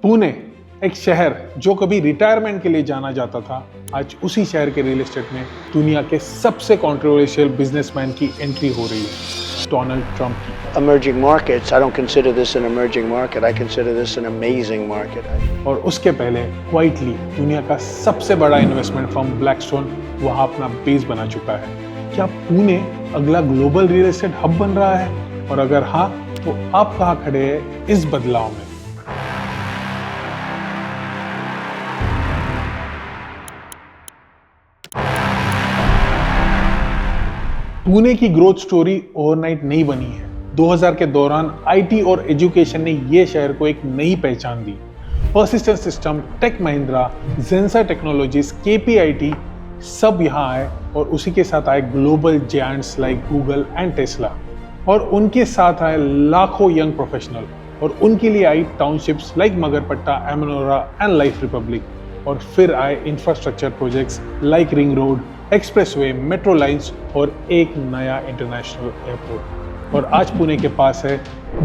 पुणे, एक शहर जो कभी रिटायरमेंट के लिए जाना जाता था, आज उसी शहर के रियल एस्टेट में दुनिया के सबसे कंट्रोवर्शियल बिजनेसमैन की एंट्री हो रही है, डोनाल्ड ट्रंप की। Emerging markets, I don't consider this an emerging market. I consider this an amazing market. और उसके पहले क्वाइटली दुनिया का सबसे बड़ा इन्वेस्टमेंट फर्म ब्लैकस्टोन वहां अपना बेस बना चुका है। क्या पुणे अगला ग्लोबल रियल एस्टेट हब बन रहा है? और अगर हाँ, तो आप कहाँ खड़े हैं इस बदलाव में? पुणे की ग्रोथ स्टोरी ओवरनाइट नहीं बनी है। 2000 के दौरान आईटी और एजुकेशन ने ये शहर को एक नई पहचान दी। Persistent system, tech Mahindra, Zensar technologies, KPIT सब यहाँ आए और उसी के साथ आए global giants like Google and Tesla. और उनके साथ आए लाखों यंग प्रोफेशनल और उनके लिए आई townships like Magarpatta, Amanora and Life Republic. और फिर आए infrastructure projects like ring road, expressway, metro lines और एक नया इंटरनेशनल एयरपोर्ट। और आज पुणे के पास है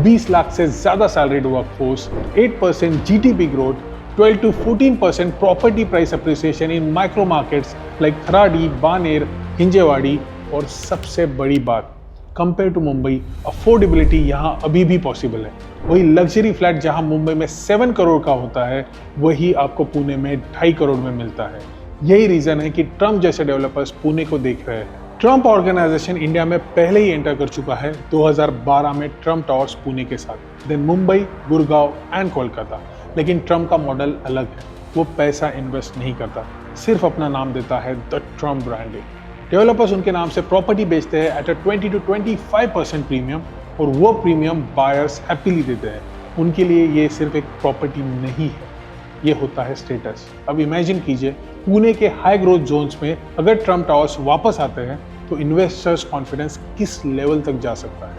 20 लाख से ज़्यादा salaried workforce, 8% GTP growth, 12 to 14% property price appreciation in micro markets like Kharadi, Baner, Hinjewadi. और सबसे बड़ी बात, कंपेयर टू मुंबई, अफोर्डेबिलिटी यहाँ अभी भी पॉसिबल है। वही लग्जरी फ्लैट जहाँ मुंबई में 7 करोड़ का होता है, वही आपको पुणे में 2.5 करोड़ में मिलता है। यही रीजन है कि ट्रम्प जैसे डेवलपर्स पुणे को देख रहे हैं। ट्रम्प ऑर्गेनाइजेशन इंडिया में पहले ही एंटर कर चुका है 2012 में ट्रम्प टावर्स पुणे के साथ, देन मुंबई, गुड़गांव एंड कोलकाता। लेकिन ट्रम्प का मॉडल अलग है। वो पैसा इन्वेस्ट नहीं करता, सिर्फ अपना नाम देता है द ट्रम्प ब्रांडिंग। डेवलपर्स उनके नाम से प्रॉपर्टी बेचते हैं एट 20 to 25% प्रीमियम, और वो प्रीमियम बायर्स हैप्पीली देते हैं। उनके लिए ये सिर्फ एक प्रॉपर्टी नहीं है, ये होता है स्टेटस। अब इमेजिन कीजिए, पुणे के हाई ग्रोथ जोन्स में अगर ट्रम्प टावर्स वापस आते हैं तो इन्वेस्टर्स कॉन्फिडेंस किस लेवल तक जा सकता है।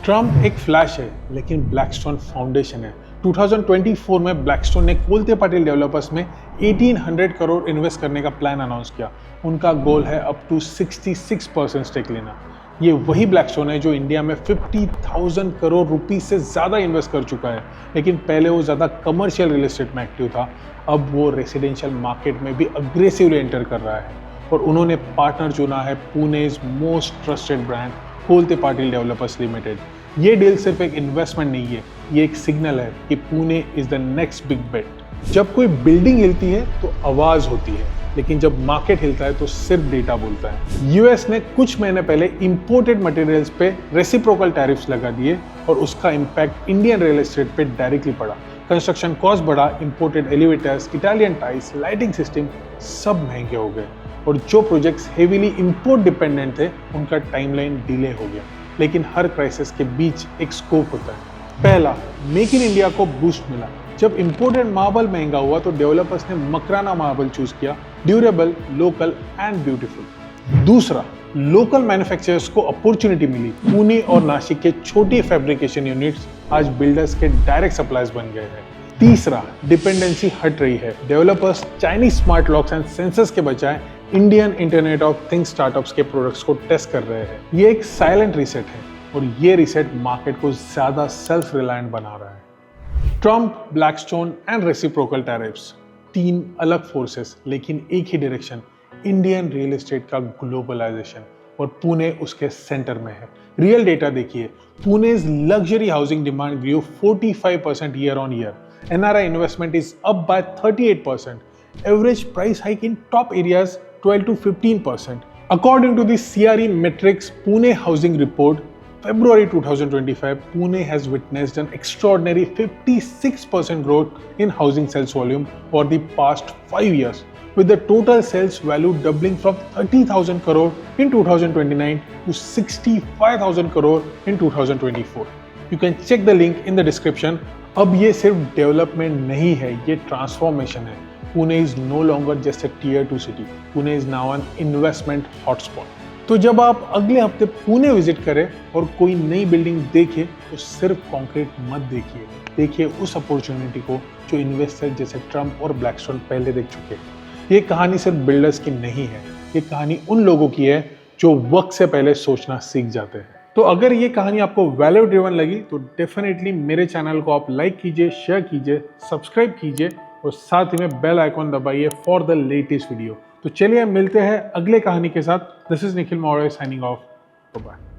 ट्रम्प एक फ्लैश है, लेकिन ब्लैकस्टोन फाउंडेशन है। 2024 में ब्लैकस्टोन ने कोलते पाटिल डेवलपर्स में 1800 करोड़ इन्वेस्ट करने का प्लान अनाउंस किया। उनका गोल है अप टू 66% स्टेक लेना। ये वही ब्लैकस्टोन है जो इंडिया में 50,000 करोड़ रुपीस से ज़्यादा इन्वेस्ट कर चुका है, लेकिन पहले वो ज़्यादा कमर्शियल रियल एस्टेट में एक्टिव था। अब वो रेसिडेंशियल मार्केट में भी अग्रेसिवली एंटर कर रहा है, और उन्होंने पार्टनर चुना है Pune's most trusted brand Kolte Patil developers limited. ये डील सिर्फ एक इन्वेस्टमेंट नहीं है, ये एक सिग्नल है कि Pune is the next big bet. जब कोई बिल्डिंग हिलती है तो आवाज़ होती है, लेकिन जब मार्केट हिलता है तो सिर्फ डेटा बोलता है। यूएस ने कुछ महीने पहले इंपोर्टेड मटेरियल्स पे रेसिप्रोकल टैरिफ्स लगा दिए, और उसका इम्पैक्ट इंडियन रियल एस्टेट पे डायरेक्टली पड़ा। कंस्ट्रक्शन कॉस्ट बढ़ा, imported elevators, Italian tiles, lighting system सब महंगे हो गए, और जो प्रोजेक्ट्स हेवीली इंपोर्ट डिपेंडेंट थे उनका टाइमलाइन डिले हो गया। लेकिन हर क्राइसिस के बीच एक स्कोप होता है। पहला, मेक इन इंडिया को बूस्ट मिला। जब इंपोर्टेड मार्बल महंगा हुआ तो डेवलपर्स ने मकराना मार्बल चूज किया, ड्यूरेबल, लोकल एंड ब्यूटीफुल। दूसरा, लोकल मैन्युफैक्चरर्स को अपॉर्चुनिटी मिली। पुणे और नासिक के छोटे फैब्रिकेशन यूनिट्स आज बिल्डर्स के डायरेक्ट सप्लायर्स बन गए हैं। तीसरा, डिपेंडेंसी हट रही है। Developers Chinese smart locks and sensors के बजाय Indian internet of things startups के प्रोडक्ट्स को टेस्ट कर रहे हैं। ये एक साइलेंट रीसेट है, और ये रीसेट मार्केट को ज्यादा सेल्फ रिलायंट बना रहा है। Trump, Blackstone and reciprocal tariffs, 3 अलग फोर्सेस लेकिन एक ही डायरेक्शन, इंडियन रियल एस्टेट का ग्लोबलाइजेशन, और पुणे उसके सेंटर में है। रियल डेटा देखिए, Pune's luxury housing demand grew 45% year on year. NRI investment is up by 38%. Average price hike in top areas 12 to 15%. According to the CRE Metrics Pune Housing Report, February 2025, Pune has witnessed an extraordinary 56% growth in housing sales volume over the past 5 years, with the total sales value doubling from 30,000 crore in 2029 to 65,000 crore in 2024. You can check the link in the description. अब ये सिर्फ development नहीं है, ये transformation है। Pune is no longer just a tier 2 city, Pune is now an investment hotspot. तो जब आप अगले हफ्ते पुणे विजिट करें और कोई नई बिल्डिंग देखें तो सिर्फ कंक्रीट मत देखिए, देखिए उस अपॉर्चुनिटी को जो इन्वेस्टर जैसे ट्रम्प और ब्लैकस्टोन पहले देख चुके हैं। ये कहानी सिर्फ बिल्डर्स की नहीं है, ये कहानी उन लोगों की है जो वक्त से पहले सोचना सीख जाते हैं। तो अगर ये कहानी आपको वैल्यू ड्रिवन लगी तो डेफिनेटली मेरे चैनल को आप लाइक कीजिए, शेयर कीजिए, सब्सक्राइब कीजिए और साथ ही में बेल आइकॉन दबाइए फॉर द लेटेस्ट वीडियो। तो चलिए मिलते हैं अगले कहानी के साथ। This is Nikhil Maurya signing off. Bye.